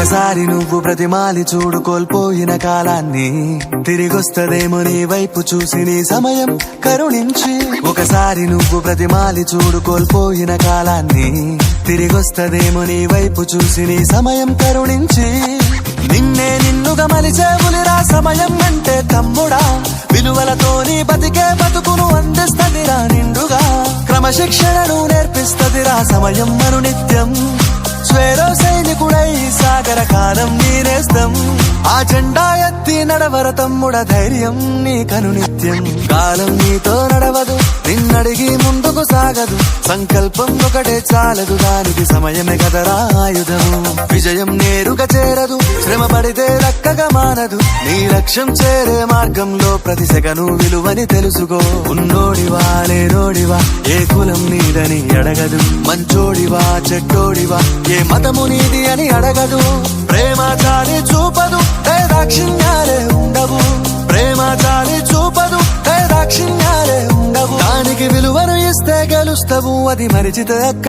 ఒకసారి నువ్వు ప్రతిమాలి చూడు కోల్పోయిన కాలాన్ని, తిరిగొస్తదేమో నీ వైపు చూసి నీ సమయం కరుణించి. ఒకసారి నువ్వు ప్రతిమాలి చూడు కోల్పోయిన కాలాన్ని, తిరిగొస్తదేమో నీ వైపు చూసి నీ సమయం కరుణించి. నిన్నే నిన్నుగా మలిచేవులిరా సమయం అంటే తమ్ముడా, విలువలతోని బతికే బతుకును అందిస్తదిరా నిండుగా. క్రమశిక్షణను నేర్పిస్తదిరా సమయం మను నిత్యం. స్వేరో సైనికుడై సాగర కాలం నీనేస్తం, ఆ జెండా ఎత్తి నడవర తమ్ముడ ధైర్యం నీ కను నిత్యం. కాలం నీతో నడవదు, నిన్నడిగి ముందుకు సాగదు, సంకల్పం ఒకటే చాలదు, దానికి సమయమే కదరా ఆయుధము. విజయం నేరుగా చేరదు, శ్రమ పడితే దక్కగా మానదు, నీ లక్ష్యం చేరే మార్గంలో ప్రతి సెకను విలువని తెలుసుకో. ఉన్నోడివా లేనోడివా ఏ కులం నీదని అడగదు, మంచోడివా చెడ్డోడివా ఏ మతము నీది అని అడగదు. ప్రేమ చాలి చూపదు దాక్షిణ్యాలే ఉండవు, ప్రేమ చాలి చూపదు దాక్షిణ్యాలే ఉండవు. దానికి విలువను ఇస్తే గెలుస్తావు, అది మరిచితే